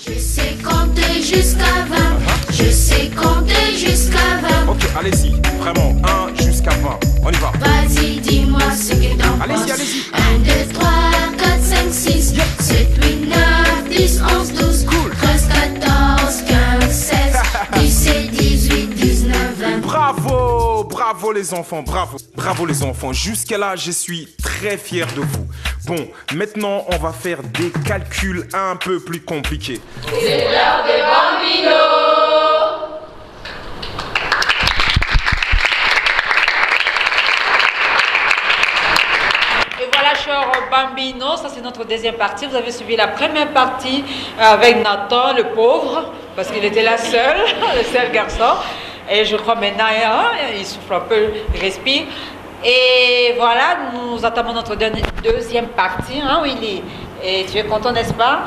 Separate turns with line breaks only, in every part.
Je sais compter jusqu'à 20. Je sais compter jusqu'à 20.
Ok, allez-y, vraiment, 1 jusqu'à 20. On y va.
Vas-y, dis-moi ce que t'en penses.
Allez-y, allez-y.
1, 2, 3, 4, 5, 6, 7, 8, 9, 10, 11, 12,
Cool.
13, 14, 15, 16, 17, 18, 19, 20.
Bravo, bravo les enfants, bravo, bravo les enfants. Jusqu'à là, je suis très fier de vous. Bon, maintenant, on va faire des calculs un peu plus compliqués.
C'est l'heure des bambinos.
Et voilà, chers bambinos, ça c'est notre deuxième partie. Vous avez suivi la première partie avec Nathan, le pauvre, parce qu'il était la seule, le seul garçon. Et je crois maintenant, il souffle un peu, il respire. Et voilà, nous entamons notre deuxième partie, hein, Willy. Et tu es content, n'est-ce pas?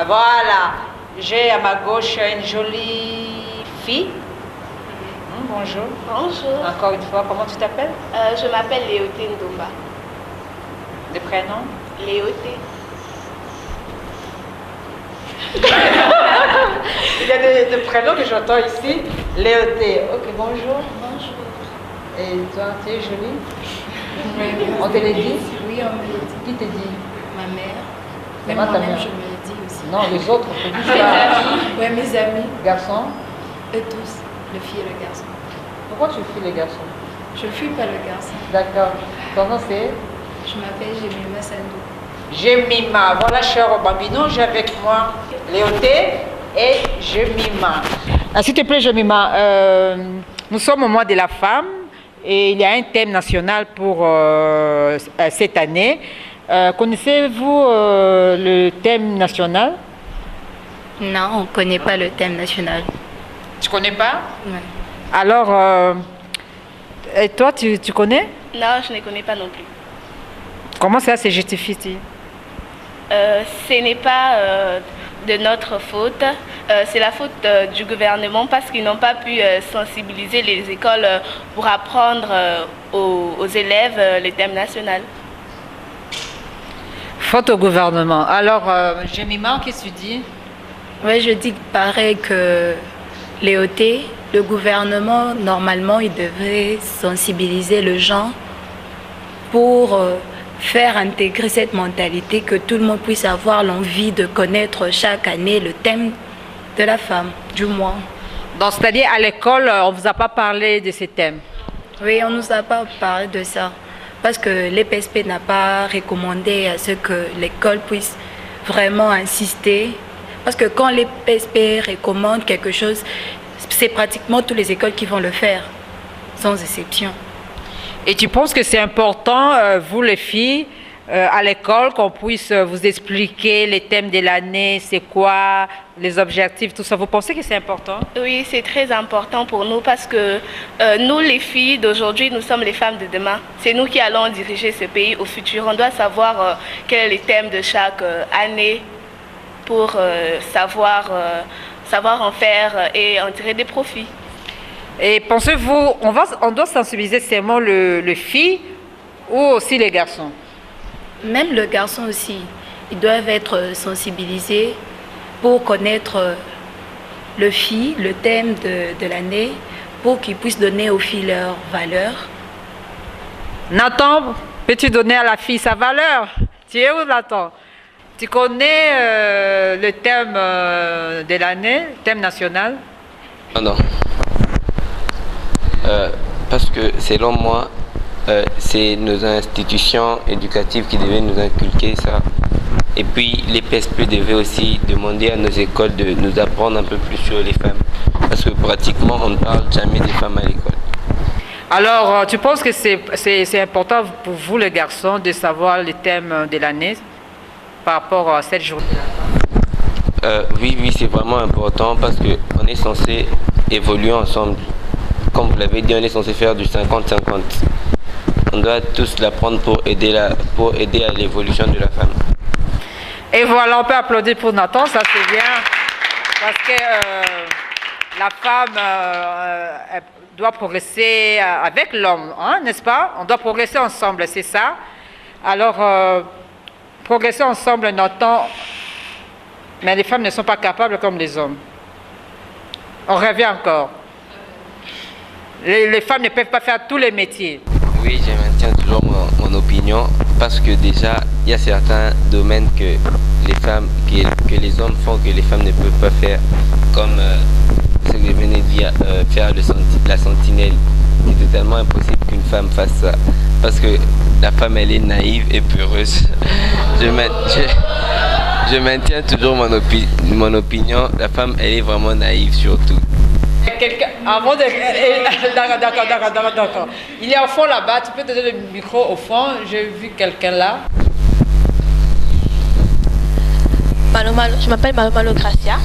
Voilà, j'ai à ma gauche une jolie fille. Bonjour.
Bonjour,
Encore une fois, comment tu t'appelles?
je m'appelle Léoté Ndomba.
Des prénoms?
Léoté.
Il y a des prénoms que j'entends ici. Léoté. Ok, bonjour.
Bonjour.
Et toi, tu es jolie?
Oui,
On te l'a dit?
Oui, on me l'a dit.
Qui te dit?
Ma mère.
C'est
Même
pas ta
moi-même,
mère.
je me le dis aussi.
Non, les autres, te disent
Mes
pas.
amis. Ouais, mes amis.
Garçon?
Eux tous. Le fille et le garçon.
Pourquoi tu fuis les garçons?
Je ne fuis pas le garçon.
D'accord. Ton nom c'est?
Je m'appelle Jemima Sandou.
Jemima. Voilà, cher Bambino, j'ai avec moi Léoté et Jemima. S'il te plaît, Jemima, nous sommes au mois de la femme et il y a un thème national pour cette année. Connaissez-vous le thème national?
Non, on ne connaît pas le thème national.
Tu connais pas?
Ouais.
Alors, et toi, tu connais?
Non, je ne connais pas non plus.
Comment ça se justifie-t-il?
Ce n'est pas de notre faute, c'est la faute du gouvernement parce qu'ils n'ont pas pu sensibiliser les écoles pour apprendre aux élèves le thème national.
Faute au gouvernement. Alors, Jemima, qu'est-ce que tu dis?
Ouais, je dis pareil que Léoté, le gouvernement, normalement, il devrait sensibiliser les gens pour faire intégrer cette mentalité que tout le monde puisse avoir l'envie de connaître chaque année le thème de la femme, du mois.
Donc, c'est-à-dire, à l'école, on ne vous a pas parlé de ces thèmes?
Oui, on ne nous a pas parlé de ça parce que l'EPSP n'a pas recommandé à ce que l'école puisse vraiment insister. Parce que quand l'EPSP recommande quelque chose, c'est pratiquement toutes les écoles qui vont le faire, sans exception.
Et tu penses que c'est important, vous les filles, à l'école, qu'on puisse vous expliquer les thèmes de l'année, c'est quoi, les objectifs, tout ça? Vous pensez que c'est important?
Oui, c'est très important pour nous parce que nous, les filles d'aujourd'hui, nous sommes les femmes de demain. C'est nous qui allons diriger ce pays au futur. On doit savoir quel est le thème de chaque année pour savoir en faire et en tirer des profits.
Et pensez-vous, on doit sensibiliser seulement le fille ou aussi les garçons?
Même le garçon aussi, ils doivent être sensibilisés pour connaître le filles, le thème de l'année, pour qu'ils puissent donner aux filles leur valeur.
Nathan, peux-tu donner à la fille sa valeur? Tu es où, Nathan? Tu connais le thème de l'année, thème national?
Non. Parce que selon moi, c'est nos institutions éducatives qui devaient nous inculquer ça. Et puis les PSP devaient aussi demander à nos écoles de nous apprendre un peu plus sur les femmes. Parce que pratiquement on ne parle jamais des femmes à l'école.
Alors, tu penses que c'est important pour vous les garçons de savoir le thème de l'année par rapport à cette journée?
Oui, c'est vraiment important parce qu'on est censé évoluer ensemble. Comme vous l'avez dit, on est censé faire du 50-50. On doit tous l'apprendre pour aider à l'évolution de la femme.
Et voilà, on peut applaudir pour Nathan, ça c'est bien. Parce que la femme elle doit progresser avec l'homme, hein, n'est-ce pas? On doit progresser ensemble, c'est ça. Alors, progresser ensemble, Nathan, Mais les femmes ne sont pas capables comme les hommes. On revient encore. Les femmes ne peuvent pas faire tous les métiers.
Oui, je maintiens toujours mon opinion parce que déjà, il y a certains domaines que les femmes, que les hommes font que les femmes ne peuvent pas faire, comme ce que je venais de dire, faire la sentinelle. C'est totalement impossible qu'une femme fasse ça parce que la femme, elle est naïve et peureuse. Je maintiens toujours mon opinion. La femme, elle est vraiment naïve surtout.
Avant de... D'accord. Il est au fond là-bas, tu peux te donner le micro au fond. J'ai vu quelqu'un là.
Je m'appelle Malo Gracia.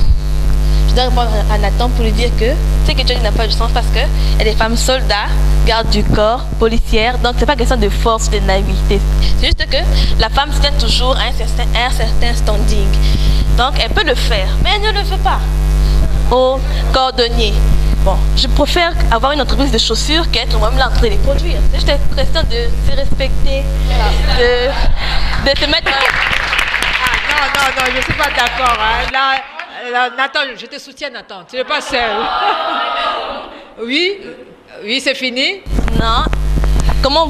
Je dois répondre à Nathan pour lui dire que ce que tu as dit n'a pas de sens parce qu'il y a des femmes soldats, gardes du corps, policières, donc c'est pas question de force, de naïveté. C'est juste que la femme se tient toujours à un certain standing. Donc elle peut le faire, mais elle ne le veut pas. Au cordonnier. Bon, je préfère avoir une entreprise de chaussures qu'être moi-même là en train de les produire. C'est juste une question de se respecter, de se mettre...
Non, je ne suis pas d'accord. Hein. Là, Nathan, je te soutiens, Nathan. Tu n'es pas seul. Oui, c'est fini.
Non. Comment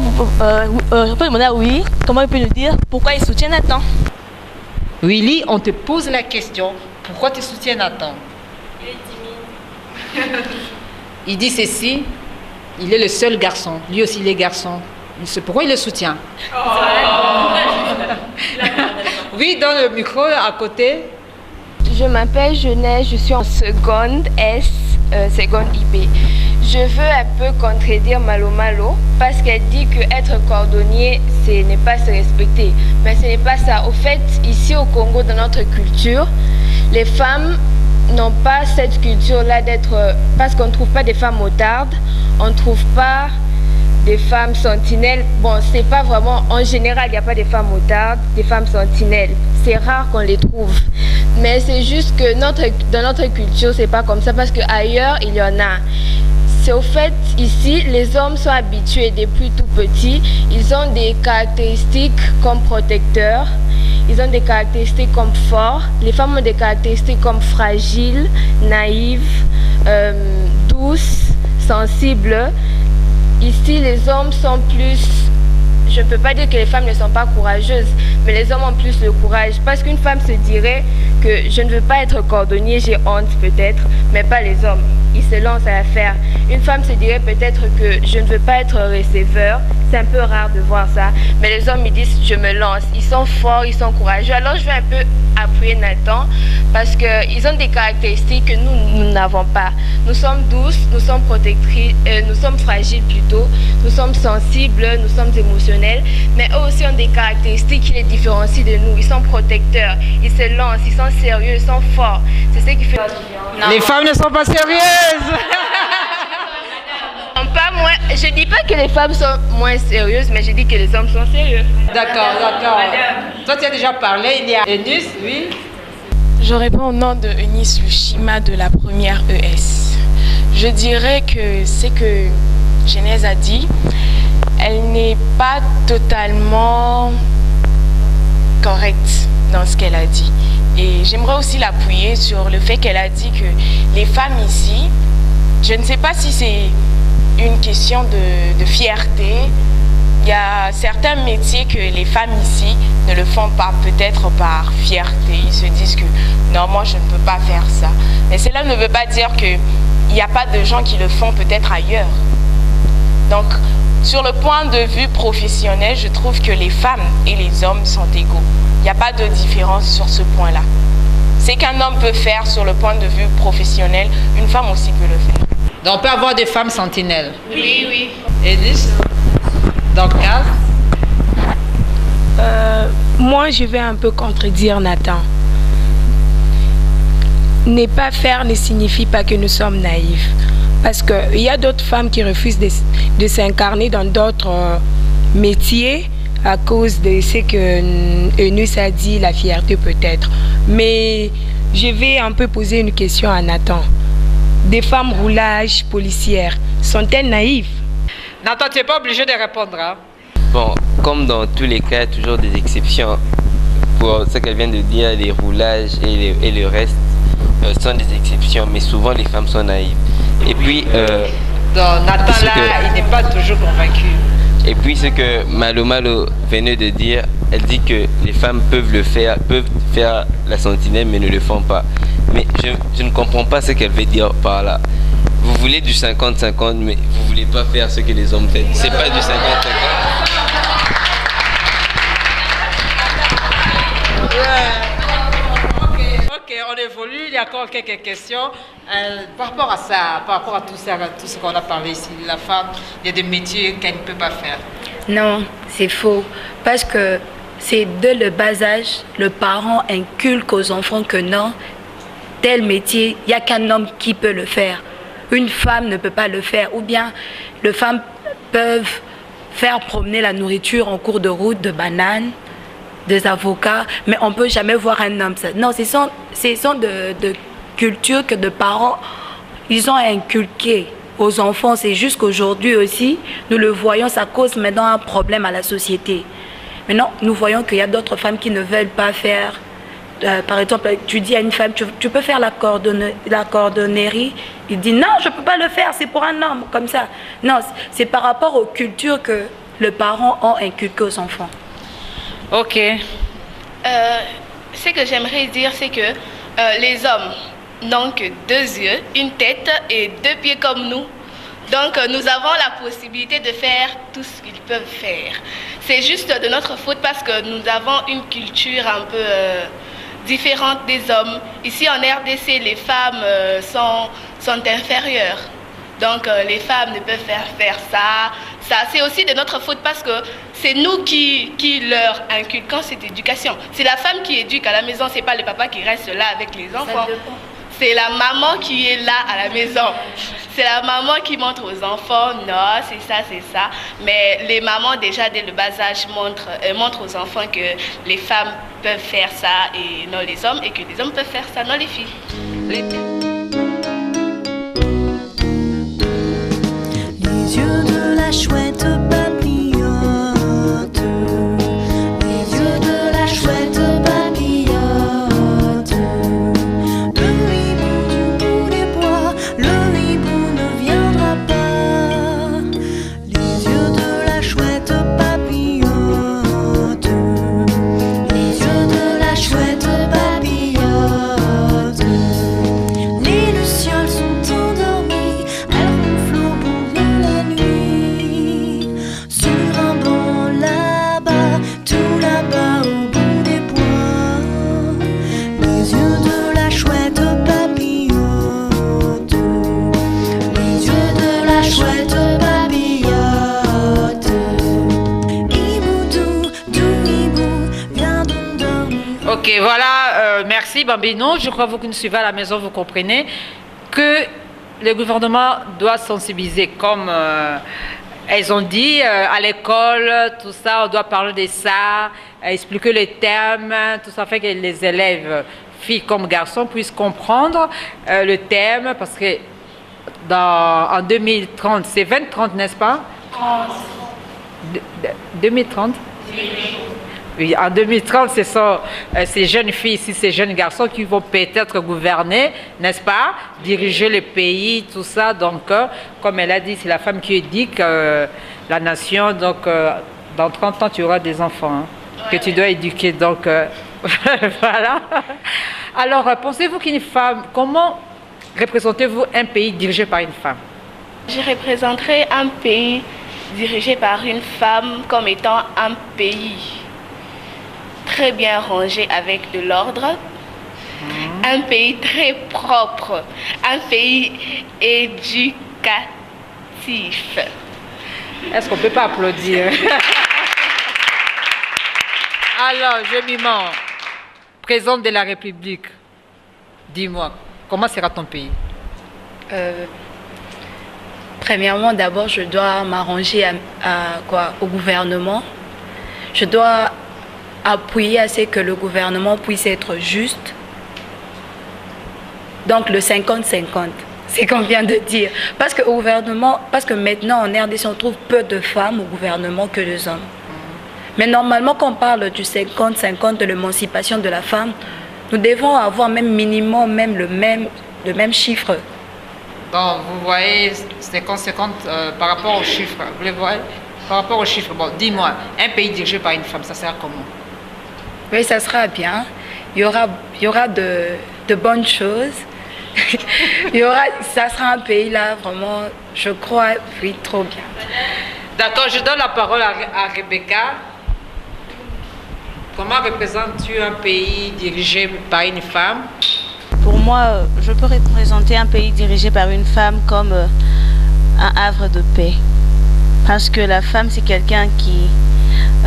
je peux demander à Willy, comment il peut nous dire pourquoi il soutient Nathan?
Willy, on te pose la question. Pourquoi tu soutiens Nathan?
Il est timide.
Il dit ceci, il est le seul garçon. Lui aussi, il est garçon. C'est pourquoi il le soutient. Oui, dans le micro, à côté.
Je m'appelle Genèse, je suis en seconde S, seconde IB. Je veux un peu contredire Malo parce qu'elle dit qu'être cordonnier, ce n'est pas se respecter. Mais ce n'est pas ça. Au fait, ici au Congo, dans notre culture, les femmes n'ont pas cette culture-là d'être... Parce qu'on ne trouve pas des femmes motardes, on ne trouve pas des femmes sentinelles. Bon, c'est pas vraiment... En général, il n'y a pas des femmes motardes, des femmes sentinelles. C'est rare qu'on les trouve. Mais c'est juste que dans notre culture, c'est pas comme ça parce qu'ailleurs, il y en a. C'est au fait, ici, les hommes sont habitués depuis tout petits. Ils ont des caractéristiques comme protecteurs. Ils ont des caractéristiques comme forts. Les femmes ont des caractéristiques comme fragiles, naïves, douces, sensibles. Ici, les hommes sont plus... Je ne peux pas dire que les femmes ne sont pas courageuses, mais les hommes ont plus le courage. Parce qu'une femme se dirait que je ne veux pas être cordonnier, j'ai honte peut-être, mais pas les hommes. Ils se lancent à la faire. Une femme se dirait peut-être que je ne veux pas être receveur. C'est un peu rare de voir ça. Mais les hommes, ils disent je me lance. Ils sont forts, ils sont courageux. Alors je vais un peu appuyer Nathan parce qu'ils ont des caractéristiques que nous n'avons pas. Nous sommes douces, nous sommes protectrices, nous sommes fragiles plutôt. Nous sommes sensibles, nous sommes émotionnels. Mais eux aussi ont des caractéristiques qui les différencient de nous. Ils sont protecteurs, ils se lancent, ils sont sérieux, ils sont forts. C'est ce qui fait la différence.
Les femmes ne sont pas sérieuses.
Pas moins. Je dis pas que les femmes sont moins sérieuses, mais je dis que les hommes sont sérieux.
D'accord. Toi, tu as déjà parlé, il y a Eunice, oui.
Je réponds au nom de Eunice Lushima de la première ES. Je dirais que c'est que Genèse a dit, elle n'est pas totalement correcte dans ce qu'elle a dit. Et j'aimerais aussi l'appuyer sur le fait qu'elle a dit que les femmes ici, je ne sais pas si c'est une question de fierté. Il y a certains métiers que les femmes ici ne le font pas, peut-être par fierté. Ils se disent que non, moi je ne peux pas faire ça. Mais cela ne veut pas dire qu'il n'y a pas de gens qui le font peut-être ailleurs. Donc, sur le point de vue professionnel, je trouve que les femmes et les hommes sont égaux. Il n'y a pas de différence sur ce point-là. Ce qu'un homme peut faire sur le point de vue professionnel, une femme aussi peut le faire.
Donc, on peut avoir des femmes sentinelles.
Oui.
Eunice, dans le cas.
Moi, je vais un peu contredire Nathan. Ne pas faire ne signifie pas que nous sommes naïfs. Parce qu'il y a d'autres femmes qui refusent de s'incarner dans d'autres métiers à cause de ce que Eunice a dit, la fierté peut-être. Mais je vais un peu poser une question à Nathan. Des femmes roulage policières, sont-elles naïves?
Nathan, tu n'es pas obligé de répondre. Hein?
Bon, comme dans tous les cas, il y a toujours des exceptions. pour ce qu'elle vient de dire, les roulages et le reste sont des exceptions, mais souvent les femmes sont naïves. Et puis,
Nathan là, il n'est pas toujours convaincu.
Et puis ce que Malo Malo venait de dire, elle dit que les femmes peuvent faire la sentinelle mais ne le font pas. Mais je ne comprends pas ce qu'elle veut dire par là. Vous voulez du 50-50 mais vous voulez pas faire ce que les hommes font. C'est pas du 50-50.
Ok, on évolue. Il y a encore quelques questions par rapport à ça, par rapport à tout ça, tout ce qu'on a parlé ici. La femme, il y a des métiers qu'elle ne peut pas faire.
Non, c'est faux. Parce que c'est dès le bas âge, le parent inculque aux enfants que non, tel métier, il n'y a qu'un homme qui peut le faire. Une femme ne peut pas le faire. Ou bien, les femmes peuvent faire promener la nourriture en cours de route, de bananes, des avocats, mais on ne peut jamais voir un homme. Non, ce sont de cultures que de parents, ils ont inculqué aux enfants. C'est juste qu'aujourd'hui aussi, nous le voyons, ça cause maintenant un problème à la société. Maintenant, nous voyons qu'il y a d'autres femmes qui ne veulent pas faire. Par exemple, tu dis à une femme, tu peux faire la cordonnerie. Il dit non, je ne peux pas le faire, c'est pour un homme, comme ça. Non, c'est par rapport aux cultures que les parents ont inculquées aux enfants.
Ok.
Ce que j'aimerais dire, c'est que les hommes n'ont que 2 yeux, une tête et 2 pieds comme nous. Donc nous avons la possibilité de faire tout ce qu'ils peuvent faire. C'est juste de notre faute parce que nous avons une culture un peu différente des hommes. Ici en RDC, les femmes sont inférieures. Donc les femmes ne peuvent faire ça. C'est aussi de notre faute parce que c'est nous qui leur inculquons cette éducation. C'est la femme qui éduque à la maison, c'est pas le papa qui reste là avec les enfants. C'est la maman qui est là à la maison. C'est la maman qui montre aux enfants, non, c'est ça. Mais les mamans, déjà, dès le bas âge, montrent aux enfants que les femmes peuvent faire ça et non les hommes, et que les hommes peuvent faire ça, non les filles.
Les yeux de la chouette papillote. Les yeux de la chouette papillote. Le hibou du bout des bois, le hibou ne viendra pas. Les yeux de la chouette papillote. Les yeux de la chouette papillote. Les lucioles sont endormies, elles ronflent au bout de la nuit. Sur un banc là-bas, tout là-bas au bout des bois. Les yeux de la chouette papillote. Les yeux de la chouette papillote. Hibou dou, hibou, viens donc dormir.
Ok, voilà, merci Bambino. Je crois que vous qui nous suivez à la maison, vous comprenez que le gouvernement doit sensibiliser, comme elles ont dit, à l'école, tout ça, on doit parler de ça, expliquer les thèmes, tout ça fait que les élèves, filles comme garçons, puissent comprendre le thème, parce que en 2030, c'est 2030, n'est-ce pas? 2030? Oui, en 2030, ce sont ces jeunes filles ici, ces jeunes garçons qui vont peut-être gouverner, n'est-ce pas? Diriger le pays, tout ça. Donc, comme elle a dit, c'est la femme qui éduque la nation. Donc, dans 30 ans, tu auras des enfants que tu dois éduquer. Donc, voilà. Alors, pensez-vous qu'une femme, comment représentez-vous un pays dirigé par une femme?
Je représenterai un pays dirigé par une femme comme étant un pays très bien rangé avec de l'ordre, un pays très propre, un pays éducatif.
Est-ce qu'on ne peut pas applaudir? Alors, je m'y mens. Présidente de la République, dis-moi, comment sera ton pays?
Premièrement, d'abord, je dois m'arranger au gouvernement. Je dois appuyer à ce que le gouvernement puisse être juste. Donc le 50-50, c'est qu'on vient de dire. Parce que maintenant en RDC, on trouve peu de femmes au gouvernement que les hommes. Mais normalement, quand on parle du 50-50 de l'émancipation de la femme, nous devons avoir même minimum même le même chiffre.
Bon, vous voyez 50-50 par rapport aux chiffres. Vous les voyez? Par rapport aux chiffres, bon, dis-moi, un pays dirigé par une femme, ça sera comment?
Oui, ça sera bien. Il y aura de bonnes choses. Ça sera un pays là, vraiment, je crois, oui, trop bien.
D'accord, je donne la parole à Rebecca. Comment représentes-tu un pays dirigé par une femme?
Pour moi, je peux représenter un pays dirigé par une femme comme un havre de paix. Parce que la femme, c'est quelqu'un qui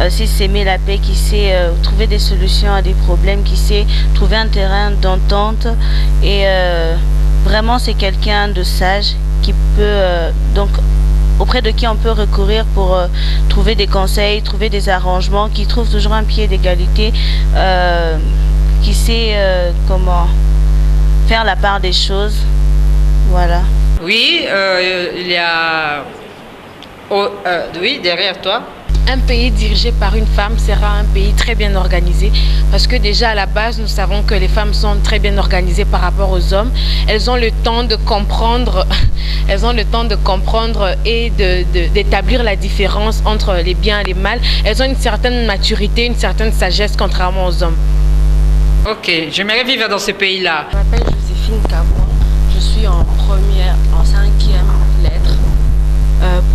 sait s'aimer la paix, qui sait trouver des solutions à des problèmes, qui sait trouver un terrain d'entente. Et vraiment, c'est quelqu'un de sage qui peut, donc, auprès de qui on peut recourir pour trouver des conseils, trouver des arrangements, qui trouve toujours un pied d'égalité, qui sait comment faire la part des choses. Voilà.
Oui, il y a... oui, derrière toi.
Un pays dirigé par une femme sera un pays très bien organisé parce que déjà à la base, nous savons que les femmes sont très bien organisées par rapport aux hommes. Elles ont le temps de comprendre, et d'établir la différence entre les biens et les mal. Elles ont une certaine maturité, une certaine sagesse contrairement aux hommes.
Ok, j'aimerais vivre dans ce pays-là.
Je m'appelle Joséphine Kabouin, je suis en 5e lettre.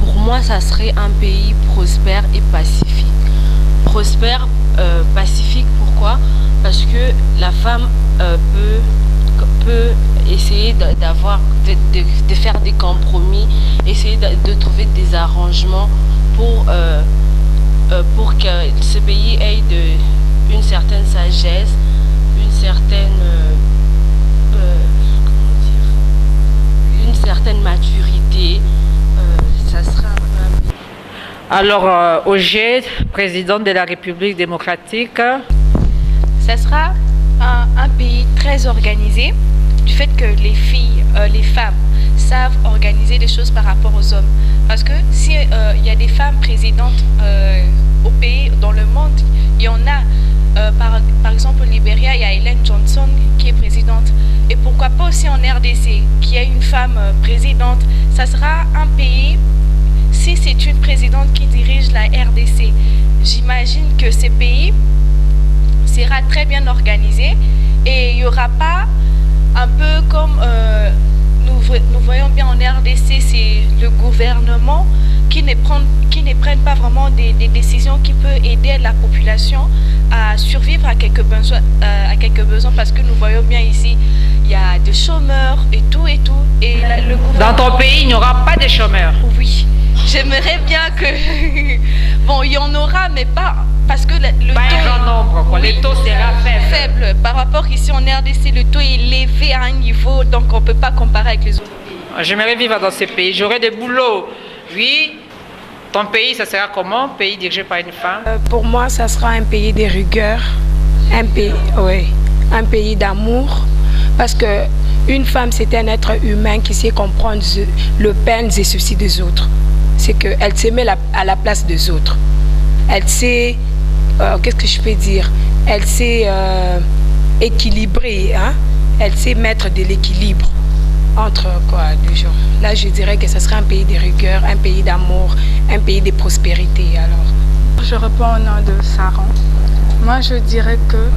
Pour moi, ça serait un pays prospère et pacifique. Prospère, pacifique, pourquoi? Parce que la femme peut essayer de faire des compromis, essayer de trouver des arrangements pour que ce pays ait une certaine sagesse, une certaine maturité. Ça sera un pays.
Alors, Auger, président de la République démocratique.
Ça sera un pays très organisé, du fait que les filles, les femmes savent organiser les choses par rapport aux hommes. Parce que si il y a des femmes présidentes au pays, dans le monde, il y en a. Par exemple, au Libéria, il y a Ellen Johnson qui est présidente. Et pourquoi pas aussi en RDC, qui a une femme présidente. Ça sera un pays, si c'est une présidente qui dirige la RDC, j'imagine que ce pays sera très bien organisé et il n'y aura pas un peu comme nous voyons bien en RDC, c'est le gouvernement qui ne prennent pas vraiment des décisions qui peuvent aider la population à survivre à quelques besoins, parce que nous voyons bien ici, il y a des chômeurs et tout. Et le
Dans ton pays, il n'y aura pas de chômeurs?
Oui, j'aimerais bien que... Bon, il y en aura, mais pas... Parce que le taux...
Pas un grand nombre, quoi.
Oui,
Le taux sera
faible. Par rapport ici en RDC, le taux est élevé à un niveau, donc on ne peut pas comparer avec les autres pays.
J'aimerais vivre dans ce pays, j'aurais des boulots. Oui, ton pays, ça sera comment? Pays dirigé par une femme?
Pour moi, ça sera un pays de rigueur, un pays d'amour, parce que une femme, c'est un être humain qui sait comprendre le peine et soucis des autres. C'est qu'elle se met à la place des autres. Elle sait, qu'est-ce que je peux dire? Elle sait équilibrer, hein? Elle sait mettre de l'équilibre entre deux gens. Là, je dirais que ce serait un pays de rigueur, un pays d'amour, un pays de prospérité. Alors,
je réponds au nom de Saran. Moi, je dirais que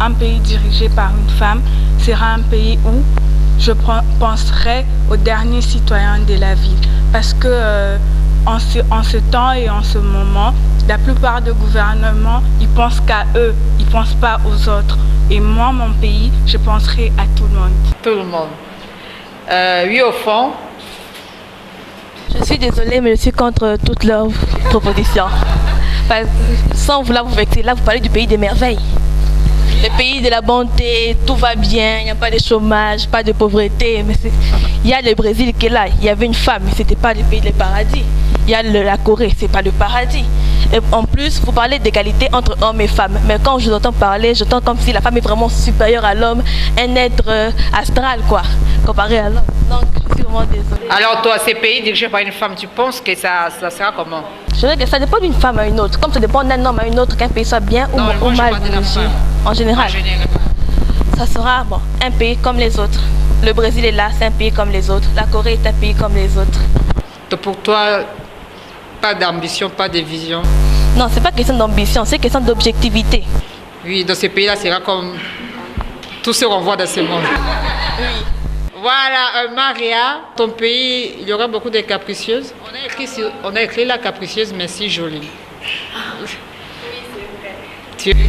un pays dirigé par une femme sera un pays où je penserai aux derniers citoyens de la ville. Parce que en ce temps et en ce moment, la plupart des gouvernements, ils pensent qu'à eux, ils ne pensent pas aux autres. Et moi, mon pays, je penserai à tout le monde.
Tout le monde. Oui, au fond.
Je suis désolée, mais je suis contre toutes leurs propositions. Sans vouloir vous vexer, là, vous parlez du pays des merveilles. Le pays de la bonté, tout va bien, il n'y a pas de chômage, pas de pauvreté. Mais il y a le Brésil qui est là, il y avait une femme, mais ce n'était pas le pays du paradis. Il y a la Corée, ce n'est pas le paradis. Et en plus, vous parlez d'égalité entre hommes et femmes. Mais quand je vous entends parler, j'entends comme si la femme est vraiment supérieure à l'homme, un être astral, quoi, comparé à l'homme. Donc, je suis vraiment désolée.
Alors, toi, ces pays dirigés par une femme, tu penses que ça sera comment?
Je dirais que ça dépend d'une femme à une autre, comme ça dépend d'un homme à une autre, qu'un pays soit bien ou mal dirigé. En général. Ça sera bon, un pays comme les autres. Le Brésil est là, c'est un pays comme les autres. La Corée est un pays comme les autres.
Donc pour toi, pas d'ambition, pas de vision?
Non, c'est pas question d'ambition, c'est question d'objectivité.
Oui, dans ces pays-là, c'est comme tout ce qu'on voit dans ce monde.
Oui.
Voilà, Maria, ton pays, il y aura beaucoup de capricieuses. On a écrit la capricieuse, mais si jolie.
Oui, c'est vrai.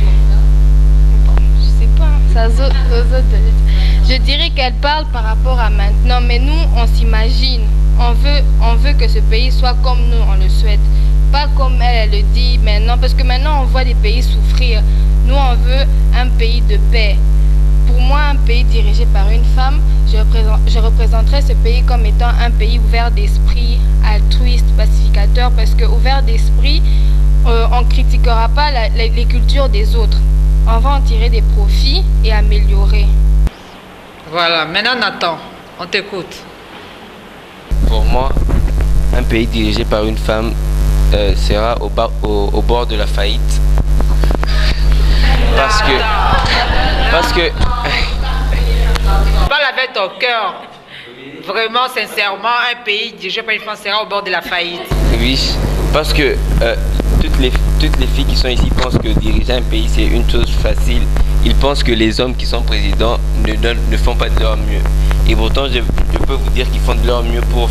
Je sais pas, je dirais qu'elle parle par rapport à maintenant, mais nous, on s'imagine. On veut que ce pays soit comme nous, on le souhaite. Pas comme elle le dit maintenant, parce que maintenant, on voit des pays souffrir. Nous, on veut un pays de paix. Pour moi, un pays dirigé par une femme, je représenterais ce pays comme étant un pays ouvert d'esprit, altruiste, pacificateur, parce que ouvert d'esprit, on ne critiquera pas les cultures des autres. On va en tirer des profits et améliorer.
Voilà, maintenant Nathan, on t'écoute.
Pour moi, un pays dirigé par une femme sera au bord de la faillite. Parce que
Parle avec ton cœur. Vraiment, sincèrement, un pays dirigé par une femme sera au bord de la faillite.
Oui, parce que toutes les filles qui sont ici pensent que diriger un pays c'est une chose facile. Ils pensent que les hommes qui sont présidents ne font pas de leur mieux. Et pourtant, je peux vous dire qu'ils font de leur mieux pour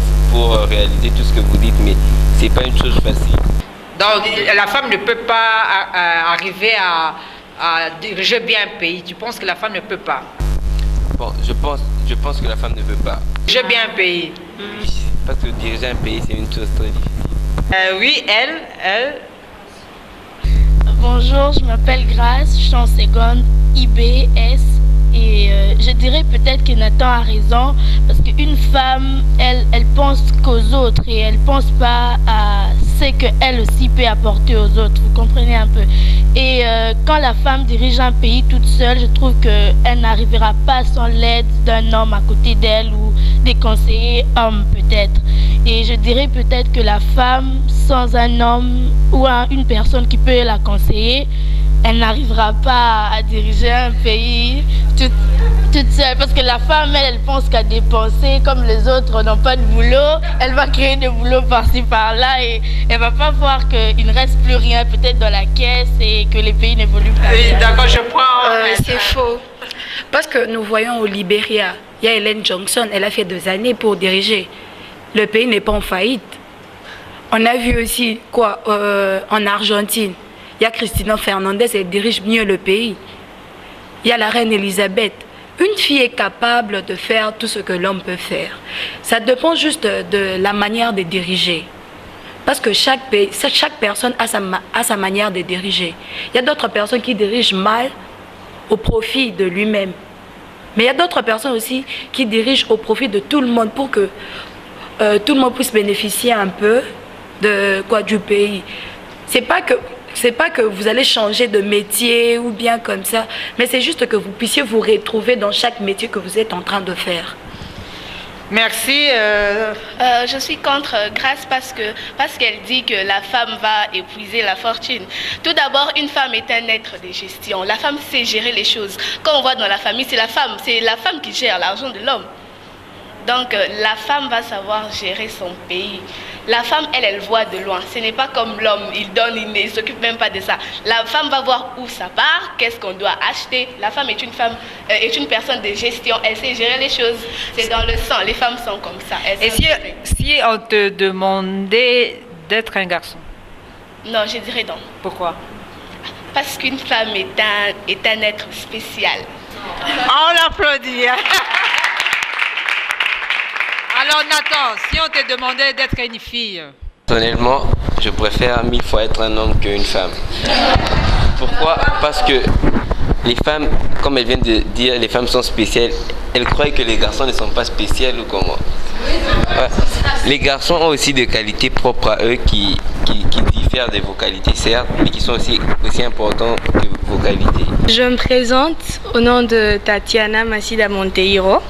réaliser tout ce que vous dites, mais c'est pas une chose facile.
Donc, la femme ne peut pas arriver à diriger bien un pays. Tu penses que la femme ne peut pas?
Bon, je pense que la femme ne peut pas.
Diriger bien un pays.
Oui, parce que diriger un pays, c'est une chose très difficile.
Oui, elle.
Bonjour, je m'appelle Grace, je suis en seconde IBS et je dirais peut-être que Nathan a raison parce qu'une femme, elle pense qu'aux autres et elle pense pas à ce qu'elle aussi peut apporter aux autres, vous comprenez un peu. Et quand la femme dirige un pays toute seule, je trouve qu'elle n'arrivera pas sans l'aide d'un homme à côté d'elle ou des conseillers hommes peut-être. Et je dirais peut-être que la femme, sans un homme ou une personne qui peut la conseiller, elle n'arrivera pas à diriger un pays toute seule. Parce que la femme, elle pense qu'à dépenser comme les autres n'ont pas de boulot. Elle va créer des boulots par-ci, par-là et elle va pas voir qu'il ne reste plus rien peut-être dans la caisse et que les pays n'évoluent pas.
Oui, d'accord, je prends.
C'est faux. Parce que nous voyons au Libéria, il y a Ellen Johnson, elle a fait 2 années pour diriger. Le pays n'est pas en faillite. On a vu aussi en Argentine, il y a Cristina Fernandez, elle dirige mieux le pays. Il y a la reine Elisabeth. Une fille est capable de faire tout ce que l'homme peut faire. Ça dépend juste de la manière de diriger. Parce que chaque personne a sa manière de diriger. Il y a d'autres personnes qui dirigent mal au profit de lui-même. Mais il y a d'autres personnes aussi qui dirigent au profit de tout le monde pour que tout le monde puisse bénéficier un peu du pays. C'est pas que vous allez changer de métier ou bien comme ça, mais c'est juste que vous puissiez vous retrouver dans chaque métier que vous êtes en train de faire.
Merci.
Je suis contre Grace parce qu'elle dit que la femme va épuiser la fortune. Tout d'abord, une femme est un être de gestion. La femme sait gérer les choses. Quand on voit dans la famille, c'est la femme qui gère l'argent de l'homme. Donc la femme va savoir gérer son pays. La femme, elle voit de loin. Ce n'est pas comme l'homme, il donne, il ne s'occupe même pas de ça. La femme va voir où ça part, qu'est-ce qu'on doit acheter. La femme est une personne de gestion, elle sait gérer les choses. C'est dans le sang, les femmes sont comme ça.
Et si on te demandait d'être un garçon?
Non, je dirais non.
Pourquoi?
Parce qu'une femme est un être spécial.
On l'applaudit. Alors Nathan, si on te demandait d'être une fille?
Personnellement, je préfère 1000 fois être un homme qu'une femme. Pourquoi? Parce que les femmes, comme elle vient de dire, les femmes sont spéciales. Elles croient que les garçons ne sont pas spéciaux ou comment. Ouais. Les garçons ont aussi des qualités propres à eux qui diffèrent de vos qualités, certes, mais qui sont aussi importantes que vos qualités.
Je me présente au nom de Tatiana Macida Monteiro.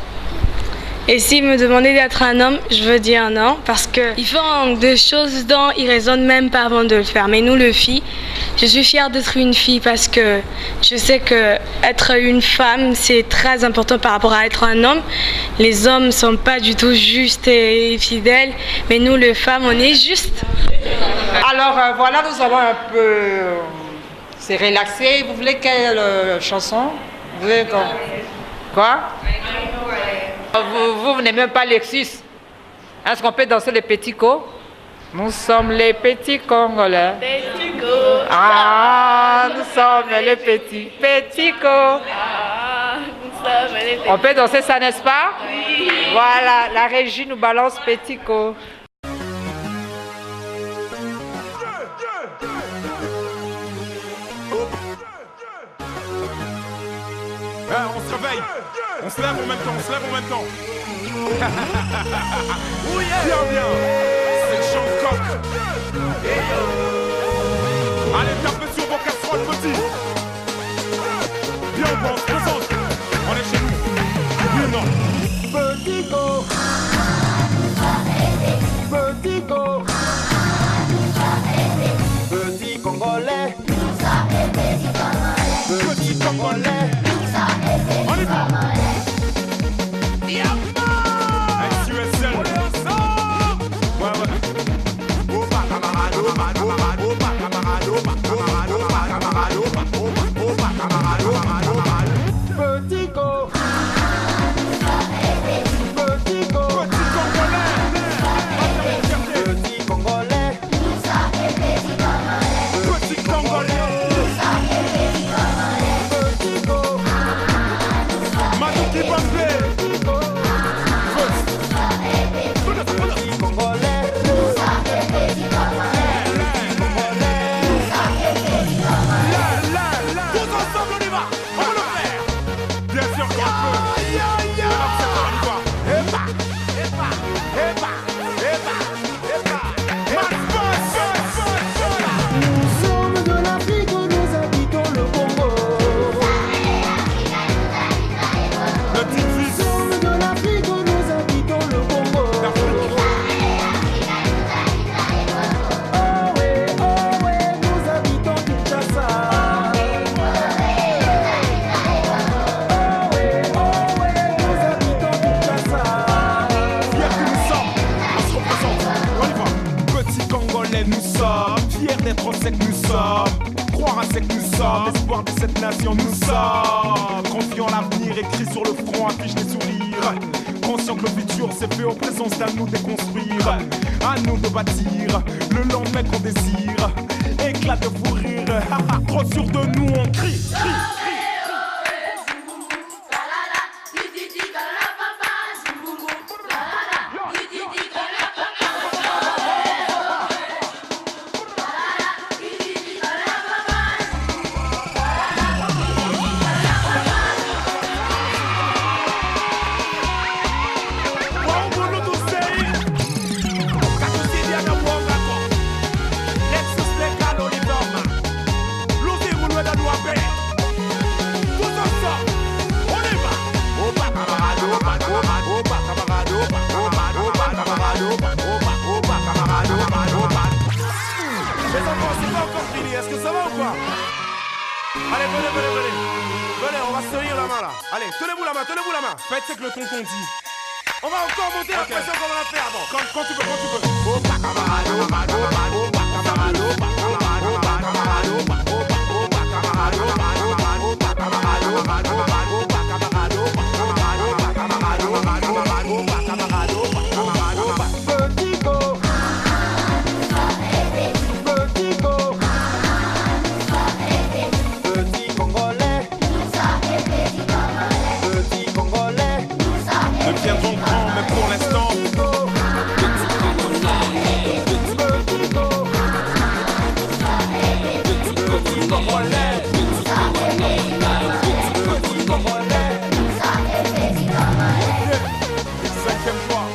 Et s'il me demandait d'être un homme, je veux dire non, parce qu'ils font des choses dont ils raisonnent même pas avant de le faire. Mais nous, les filles, je suis fière d'être une fille parce que je sais que être une femme, c'est très important par rapport à être un homme. Les hommes ne sont pas du tout justes et fidèles, mais nous, les femmes, on est justes.
Alors voilà, nous allons un peu se relaxer. Vous voulez quelle chanson? Vous voulez quoi? Vous n'aimez même pas Lexus. Est-ce qu'on peut danser les petits co? Nous sommes les petits Congolais.
Petit co.
Ah, nous sommes les petits co.
Ah, nous sommes les petits.
On peut danser ça, n'est-ce pas?
Oui.
Voilà, la régie nous balance petit co.
On se réveille, on se lève en même temps, Bien, bien, c'est le chant de coq. Allez, tapez sur vos casseroles, petit. Bien, on se présente, on est chez nous. Oui, non. Petit go. Petit go. Petit Congolais. Petit Congolais. On y va. SUSL. Ouais, ouais. Opa, camarade, opa, camarade, opa, camarade, opa, camarade, opa, camarade, opa, opa, camarade, opa. Petit go. Petit go. Petit Congolais. Petit Congolais. Petit Congolais. L'espoir de cette nation, nous sommes confiants, l'avenir écrit sur le front affiche les sourires. Conscient que le futur s'est fait en présence d'à nous déconstruire, à nous de bâtir le lendemain qu'on désire. Éclat de fou rire, trop sûr de nous on crie. Allez, tenez-vous la main, faites ce que le tonton dit. On va encore monter la pression comme on l'a fait avant. Quand tu peux. Opa camarade, opa camarade, opa camarade, opa camarade, opa camarade, opa camarade, opa camarade, opa camarade, opa camarade, opa camarade, opa camarade, opa camarade, opa camarade, opa camarade, opa camarade, opa. Petit go. Petit go. Petit Congolais. Petit Congolais. Ne viendront grand, mais pour l'instant. Cinquième fois,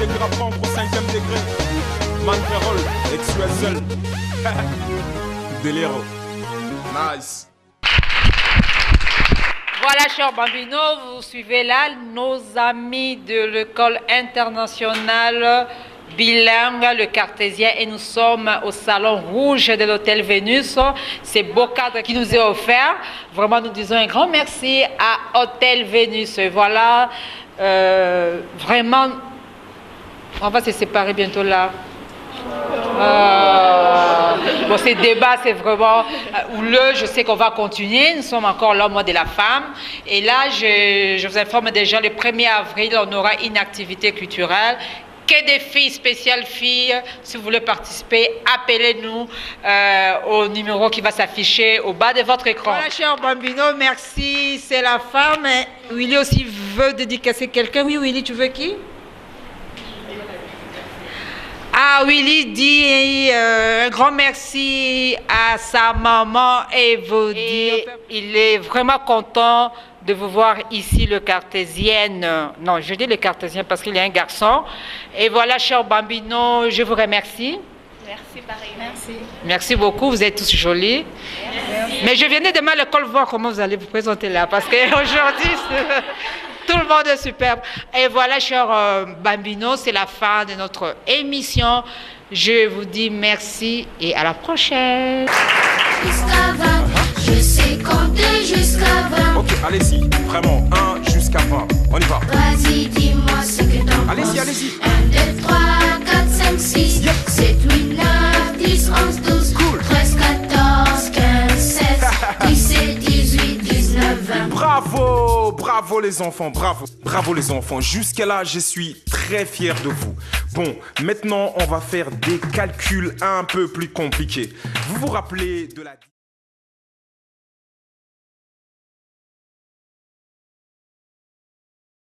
début à prendre au 5e degré. Manferrol, ex-USL. Délire. Nice.
Voilà, chers bambinos, vous suivez là nos amis de l'école internationale bilingue, le Cartésien, et nous sommes au salon rouge de l'hôtel Vénus. C'est beau cadre qui nous est offert. Vraiment, nous disons un grand merci à Hôtel Vénus. Et voilà, vraiment, on va se séparer bientôt là. Bon, ces débats, c'est vraiment houleux. Je sais qu'on va continuer. Nous sommes encore là au mois de la femme. Et là, je vous informe déjà, le 1er avril, on aura une activité culturelle. Que des filles, spéciales filles. Si vous voulez participer, appelez-nous au numéro qui va s'afficher au bas de votre écran. Voilà, cher Bambino, merci. C'est la femme. Willy aussi veut dédicacer quelqu'un. Oui, Willy, tu veux qui? Ah, Willy dit un grand merci à sa maman et vous dire il est vraiment content de vous voir ici, le Cartésien. Non, je dis le Cartésien parce qu'il est un garçon. Et voilà, cher Bambino, je vous remercie.
Merci, pareil. Merci.
Merci beaucoup, vous êtes tous jolis. Merci. Mais je venais demain à l'école voir comment vous allez vous présenter là, parce qu'aujourd'hui, tout le monde est superbe. Et voilà, cher Bambino, c'est la fin de notre émission. Je vous dis merci et à la prochaine.
Jusqu'à 20, je sais compter jusqu'à 20.
Ok, allez-y, vraiment, 1 jusqu'à 20. On y va.
Vas-y, dis-moi ce que t'en penses.
Allez-y, allez-y.
1, 2, 3, 4, 5, 6, 7, 8, 9, 10, 11, 12, 13, 14, 15, 16, 17, 18, 19, 20.
Bravo, bravo les enfants, bravo, bravo les enfants. Jusqu'à là, je suis très fier de vous. Bon, maintenant, on va faire des calculs un peu plus compliqués. Vous vous rappelez de la...